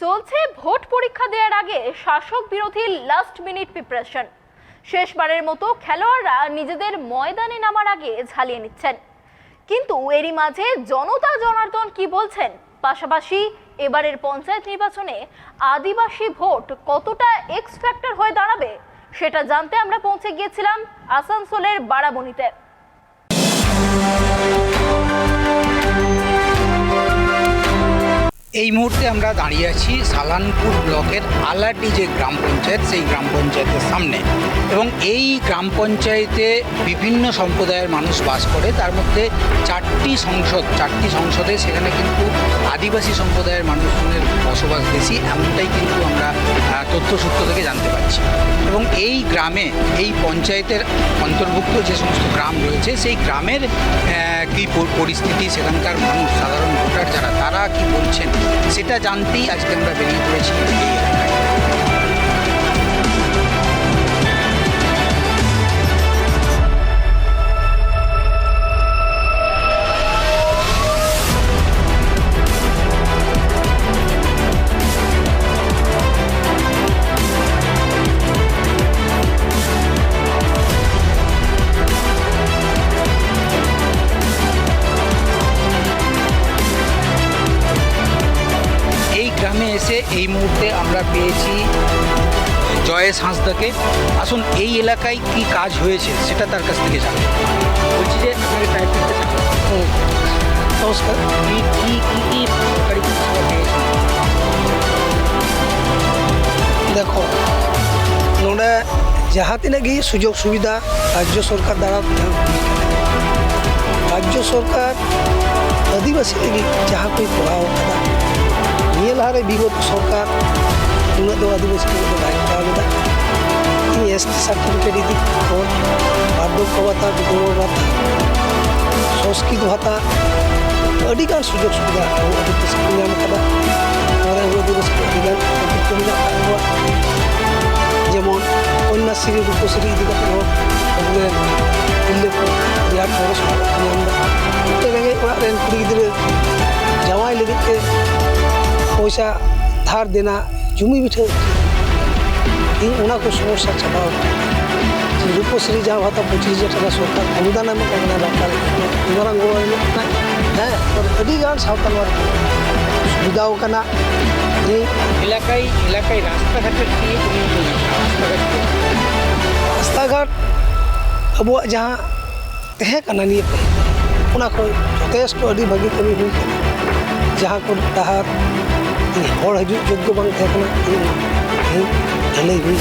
চলছে ভোট পরীক্ষা দেওয়ার আগে শাসক বিরোধী লাস্ট মিনিট প্রিপারেশন। শেষবারের মতো খেলোয়াড়রা নিজেদের ময়দানে নামার আগে ঝালিয়ে নিচ্ছেন, কিন্তু এরই মাঝে জনতা জনার্দন কি বলছেন, পাশাপাশি এবারের পঞ্চায়েত নির্বাচনে আদিবাসী ভোট কতটা এক্স ফ্যাক্টর হয়ে দাঁড়াবে সেটা জানতে আমরা পৌঁছে গিয়েছিলাম আসানসোলের বারাবণীতে। এই মুহূর্তে আমরা দাঁড়িয়ে আছি সালানপুর ব্লকের আলাডি যে গ্রাম পঞ্চায়েত, সেই গ্রাম পঞ্চায়েতের সামনে। এবং এই গ্রাম পঞ্চায়েতে বিভিন্ন সম্প্রদায়ের মানুষ বাস করে, তার মধ্যে চারটি সংসদে সেখানে কিন্তু আদিবাসী সম্প্রদায়ের মানুষজনের বসবাস বেশি, এমনটাই কিন্তু আমরা তথ্যসূত্র থেকে জানতে পারছি। এবং এই গ্রামে, এই পঞ্চায়েতের অন্তর্ভুক্ত যে সমস্ত গ্রাম রয়েছে, সেই গ্রামের কী পরিস্থিতি, সেখানকার মানুষ, সাধারণ ভোটার যারা, তারা কি বলছেন সেটা জানতেই আজকে আমরা বেরিয়ে পড়েছি এই এলাকায়। এই মুহূর্তে আমরা পেয়েছি জয়েশ হাঁসদাকে। আসুন এই এলাকায় কি কাজ হয়েছে সেটা তার কাছ থেকে জানি। বলছি যে আপনাকে টাইপিংটা নমস্কার, কি কি কি কি সরকারি পরিষেবা পেয়েছেন? देखो नोड़े जहाँ तीन सुजोग सुविधा राज्य सरकार द्वारा राज्य सरकार आदिवासी लगी जहाँ कोई पढ़ाव निये लहारे विगत सरकार उन्हें दो आदिवासी को बाय करा एसटी सार्टिफिकेट इदी बार्धक्य भाता विधवा भाता संस्कृत भाता अडिगान सुजोग सुविधा आदिवासी को नाम कदा आदिवासी को अडिगान जेमन कन्याश्री रूपश्री इदी बिराट बड़ नाम कुड़ी गिद्रे जावाई लगे पैसा धार देना जमी बिठे इन को समस्या चाबा रूपश्री जहाँ भाता 25,000 टाका सरकार अनुदान मारांग हाँ और सावताल सुविधा रास्ता घाट अब जहाँ तहना निये यथेष्ट भागी कमी हुई जहाँ को डहार हर हजू योग्य बांग ढलई हुई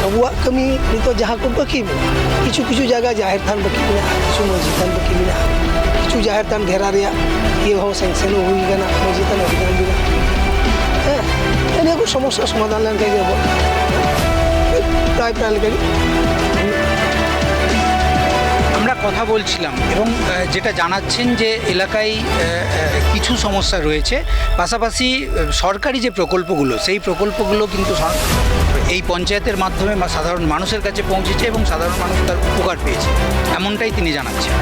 अब कमी नित जहाँ को बाकी किचु किचु जगह जाहिर थान बाकी किचु मजी थान बाकी किचु जाहिर थान घेरा ये सेंक्शन हुई मजी थान अभियान भी हाँ एने को समस्या समाधान लेन प्राय प्राय আমরা কথা বলছিলাম এবং যেটা জানাচ্ছেন যে এলাকায় কিছু সমস্যা রয়েছে, পাশাপাশি সরকারি যে প্রকল্পগুলো, সেই প্রকল্পগুলো কিন্তু এই পঞ্চায়েতের মাধ্যমে সাধারণ মানুষের কাছে পৌঁছেছে এবং সাধারণ মানুষ তার উপকার পেয়েছে, এমনটাই তিনি জানাচ্ছেন।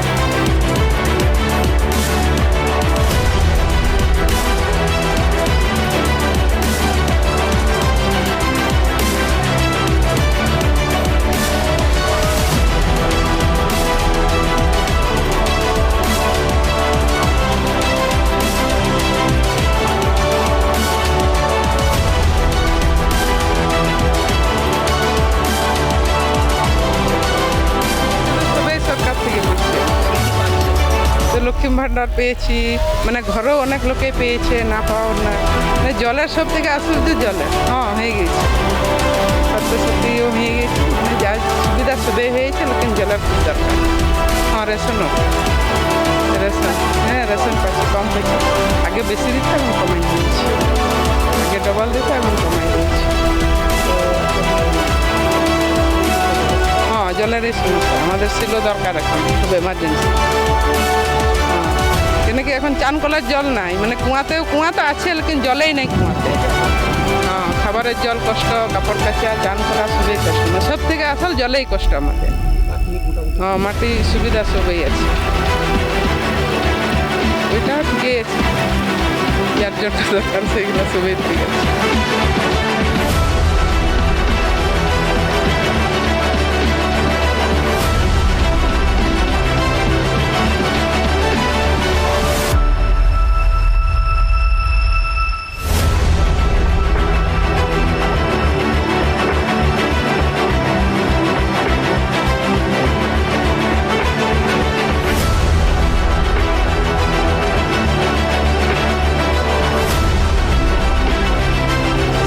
লক্ষ্মী ভান্ডার পেয়েছি, মানে ঘরেও অনেক লোকে পেয়েছে, না পাওয়ার না, মানে জলের সব থেকে আসলে যে জলের হয়ে গেছে, সত্যিও হয়ে গেছে, মানে যা সুবিধা সবই হয়েছে, লেকিন জলের খুব দরকার। রেশনও রেশন পাচ্ছি, কম হয়েছে, আগে বেশি দিতে এখন কমাই দিয়েছি, আগে ডবল দিতে এখন কমাই দিয়েছি। জলেরই সমস্যা আমাদের ছিল দরকার, এখন খুব এমার্জেন্সি। কেন এখন চান কলার জল নাই, মানে কুয়া তো আছে, লেকিন জলেই নেই কুয়াতে। খাবারের জল কষ্ট, কাপড় কাচা, চান করা সবই কষ্ট, সব থেকে আসল জলেই কষ্ট আমাদের। মাটি সুবিধা সবই আছে, ওইটা ঠিকই আছে, যার জন্য দরকার সেগুলো সবই ঠিক আছে।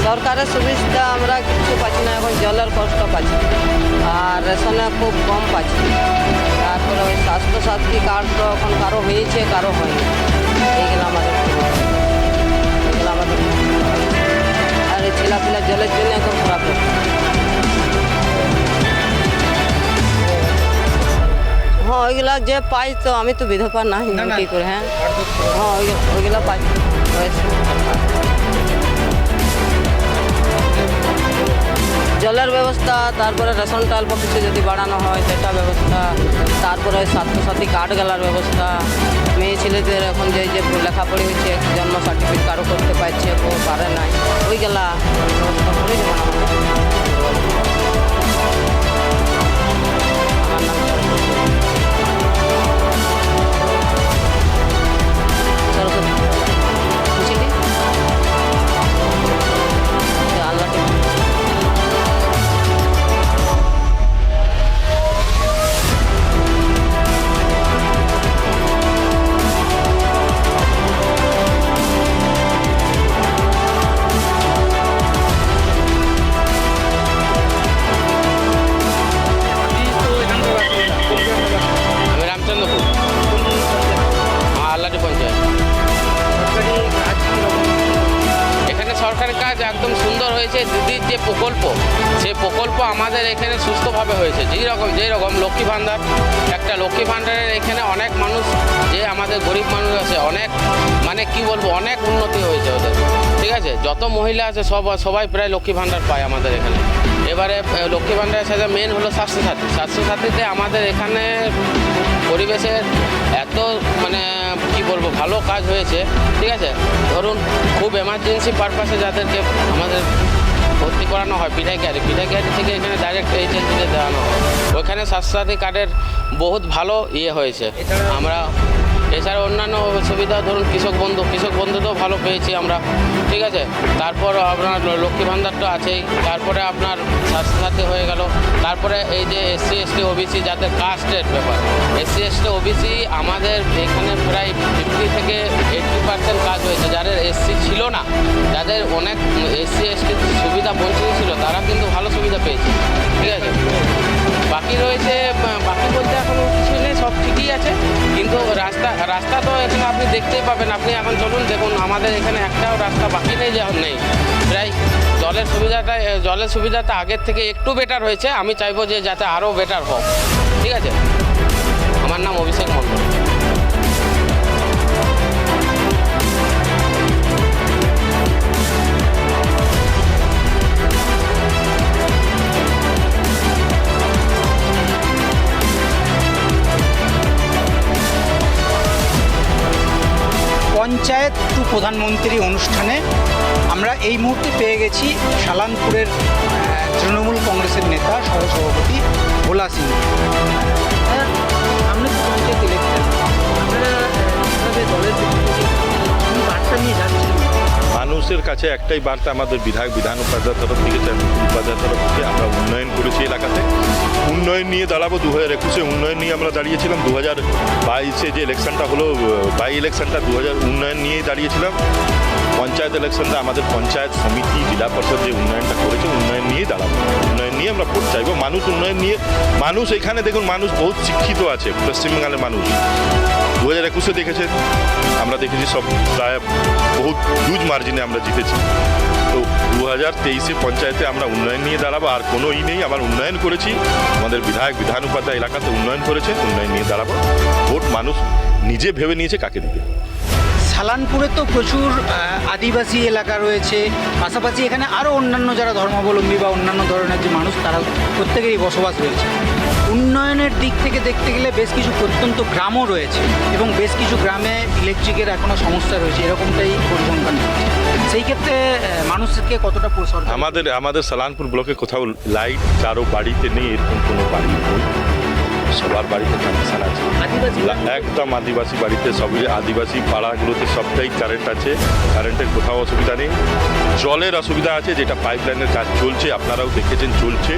সরকারের সুবিধা আমরা কিছু পাচ্ছি না, এখন জলের কষ্ট পাচ্ছি আর রেশনে খুব কম পাচ্ছি। তারপরে ওই স্বাস্থ্যসাথী কার্ড তো এখন কারো হয়েছে কারো হয়নি, এইগুলো আমাদের এইগুলো আমাদের আর এই ছেলেপিলা জলের জন্য এখন খারাপ হচ্ছে। হ্যাঁ ওইগুলা যে পাই তো আমি তো বিধবা না কী করে। হ্যাঁ হ্যাঁ ওইগুলা পাই হয়েছে। জলের ব্যবস্থা, তারপরে রেশনটা অল্প কিছু যদি বাড়ানো হয় সেটা ব্যবস্থা, তারপরে স্বাস্থ্যসাথী কার্ড গেলার ব্যবস্থা, মেয়ে ছেলেদের এখন যে লেখাপড়ি হচ্ছে জন্ম সার্টিফিকেট কারো করতে পারছে কেউ পারে নাই, ওই গেলা ব্যবস্থা করে যেমন আমার নাম সরস্বতী বুঝলি আল্লাহ। আমি রামচন্দ্রপুর, আল্লাটি পঞ্চায়েত। এখানে সরকারের কাজ একদম সুন্দর হয়েছে। দিদির যে প্রকল্প, সেই প্রকল্প আমাদের এখানে সুস্থভাবে হয়েছে। যেই রকম লক্ষ্মী ভাণ্ডার, একটা লক্ষ্মী ভাণ্ডারের এখানে অনেক মানুষ, যে আমাদের গরিব মানুষ আছে, অনেক মানে কি বলবো, অনেক উন্নতি হয়েছে ওদের। ঠিক আছে, যত মহিলা আছে সবাই প্রায় লক্ষ্মী ভাণ্ডার পায় আমাদের এখানে। এবারে লক্ষ্মী ভাণ্ডারের সাথে মেন হলো স্বাস্থ্যসাথী। স্বাস্থ্যসাথীতে আমাদের এখানে পরিবেশের এত মানে কি বলবো ভালো কাজ হয়েছে। ঠিক আছে, ধরুন খুব এমার্জেন্সি পারপাসে যাদেরকে আমাদের ভর্তি করানো হয় পিঠাইকারি থেকে এখানে ডাইরেক্ট এইচএলটিতে দেওয়ানো হয়, ওইখানে স্বাস্থ্যসাথী কার্ডের বহুত ভালো হয়েছে। আমরা এছাড়া অন্যান্য সুবিধা, ধরুন কৃষক বন্ধুতেও ভালো পেয়েছি আমরা। ঠিক আছে, তারপর আপনার লক্ষ্মী ভাণ্ডারটা আছেই, তারপরে আপনার স্বাস্থ্যসাথী হয়ে গেল। তারপরে এই যে SC ST OBC যাদের কাস্টের ব্যাপার, SC ST OBC আমাদের এখানে প্রায় 50 থেকে 80% কাজ হয়েছে। যাদের SC ছিল না, যাদের অনেক SC ST সুবিধা বঞ্চিত ছিল, তারা কিন্তু ভালো সুবিধা পেয়েছে। ঠিক আছে, বাকি রয়েছে, বাকি বলতে এখনও কিছু নেই, সব ঠিকই আছে। কিন্তু রাস্তা তো এখানে আপনি দেখতেই পাবেন। আপনি এখন চলুন দেখুন, আমাদের এখানে একটাও রাস্তা বাকি নেই যে নেই। প্রায় জলের সুবিধাটা আগের থেকে একটু বেটার হয়েছে। আমি চাইবো যে যাতে আরও বেটার হোক। ঠিক আছে, আমার নাম অভিষেক মণ্ডল। পঞ্চায়েত টু প্রধানমন্ত্রী অনুষ্ঠানে আমরা এই মুহূর্তে পেয়ে গেছি সালানপুরের তৃণমূল কংগ্রেসের নেতা সহসভাপতি ভোলা সিং। আমরা তো পঞ্চায়েত ইলেকশন, আপনারা দলের বার্তা নিয়ে যাচ্ছেন? মানুষের কাছে একটাই বার্তা, আমাদের বিধান উপাধ্যায়ের তরফ থেকে, উপাধ্যায়ের তরফ থেকে আমরা উন্নয়ন করেছি এলাকাতে। উন্নয়ন নিয়ে দাঁড়াবো। 2021-এ উন্নয়ন নিয়ে আমরা দাঁড়িয়েছিলাম। 2022-এ যে ইলেকশনটা হলো, বাই ইলেকশনটা উন্নয়ন নিয়েই দাঁড়িয়েছিলাম। পঞ্চায়েত ইলেকশনটা আমাদের পঞ্চায়েত সমিতি, জেলা পরিষদ যে উন্নয়নটা করেছে, উন্নয়ন নিয়েই দাঁড়াবো। উন্নয়ন নিয়ে আমরা ভোট চাইবো। মানুষ উন্নয়ন নিয়ে, মানুষ এখানে দেখুন, মানুষ বহুত শিক্ষিত আছে পশ্চিমবাংলার মানুষ। 2021-এ দেখেছেন, আমরা দেখেছি সব প্রায় বহুত হিউজ মার্জিনে আমরা জিতেছি। তো 2023-এ পঞ্চায়েতে আমরা উন্নয়ন নিয়ে দাঁড়াবো। আর কোনো নেই, আমার উন্নয়ন করেছি। আমাদের বিধান উপাধ্যায় এলাকাতে উন্নয়ন করেছে, উন্নয়ন নিয়ে দাঁড়াবো। ভোট মানুষ নিজে ভেবে নিয়েছে কাকে দিবে। সালানপুরে তো প্রচুর আদিবাসী এলাকা রয়েছে, পাশাপাশি এখানে আরও অন্যান্য যারা ধর্মাবলম্বী বা অন্যান্য ধরনের যে মানুষ, তারা প্রত্যেকেরই বসবাস রয়েছে। উন্নয়নের দিক থেকে দেখতে গেলে বেশ কিছু প্রত্যন্ত গ্রামও রয়েছে এবং বেশ কিছু গ্রামে ইলেকট্রিকের এখনও সমস্যা রয়েছে, এরকমটাই পরিসংখ্যান দিচ্ছে। সেই ক্ষেত্রে মানুষকে কতটা সরকার আমাদের সালানপুর ব্লকে কোথাও লাইট কারো বাড়িতে নেই, এরকম কোনো বাড়ি নেই। সবার বাড়িতে কানেকশন আছে, একদম আদিবাসী বাড়িতে, সবই আদিবাসী পাড়াগুলোতে সবটাই কারেন্ট আছে, কারেন্টের কোথাও অসুবিধা নেই। জলের অসুবিধা আছে, যেটা পাইপলাইনের কাজ চলছে, আপনারাও দেখেছেন চলছে।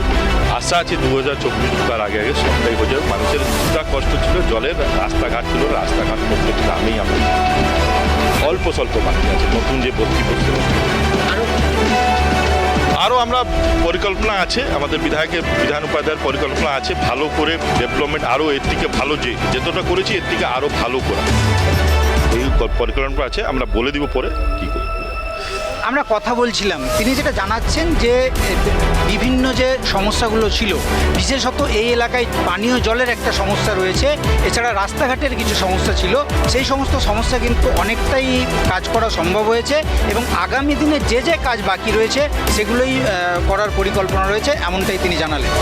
আশা আছে 2024 তার আগে আগে সবটাই হয়ে যাবে। মানুষের যা কষ্ট ছিল জলের, রাস্তাঘাট ছিল, রাস্তাঘাট প্রত্যেক গ্রামেই আমরা অল্প স্বল্প বাকি আছে, নতুন যে বস্তি করছে। আরও আমরা পরিকল্পনা আছে, আমাদের বিধান উপাধ্যায়ের পরিকল্পনা আছে ভালো করে ডেভেলপমেন্ট, আরও এর থেকে ভালো যতটা করেছি এর থেকে আরও ভালো করা, এই পরিকল্পনা আছে। আমরা বলে দিব পরে কী করি। আমরা কথা বলছিলাম, তিনি যেটা জানাচ্ছেন যে বিভিন্ন যে সমস্যাগুলো ছিল, বিশেষত এই এলাকায় পানীয় জলের একটা সমস্যা রয়েছে, এছাড়া রাস্তাঘাটের কিছু সমস্যা ছিল, সেই সমস্ত সমস্যা কিন্তু অনেকটাই কাজ করা সম্ভব হয়েছে এবং আগামী দিনে যে যে কাজ বাকি রয়েছে সেগুলোই করার পরিকল্পনা রয়েছে, এমনটাই তিনি জানালেন।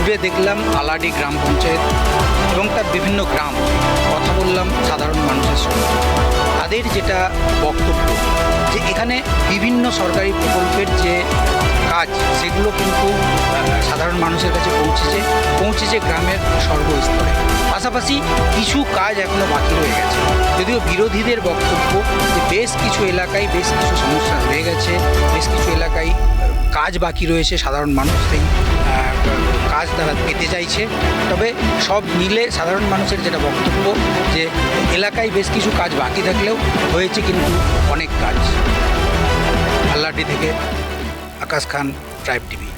ঘুরে দেখলাম আলাডি গ্রাম পঞ্চায়েত এবং তার বিভিন্ন গ্রাম, কথা বললাম সাধারণ মানুষের সঙ্গে। তাদের যেটা বক্তব্য যে এখানে বিভিন্ন সরকারি প্রকল্পের যে কাজ সেগুলো কিন্তু সাধারণ মানুষের কাছে পৌঁছেছে গ্রামের সর্বস্তরে। পাশাপাশি কিছু কাজ এখনও বাকি রয়ে গেছে, যদিও বিরোধীদের বক্তব্য যে বেশ কিছু এলাকায় বেশ কিছু সমস্যা রয়ে গেছে, বেশ কিছু এলাকায় কাজ বাকি রয়েছে, সাধারণ মানুষ সেই কাজ তারা পেতে চাইছে। তবে সব মিলে সাধারণ মানুষের যেটা বক্তব্য যে এলাকায় বেশ কিছু কাজ বাকি থাকলেও হয়েছে কিন্তু অনেক কাজ। আল্লাহটি থেকে আকাশ খান, ট্রাইব টিভি।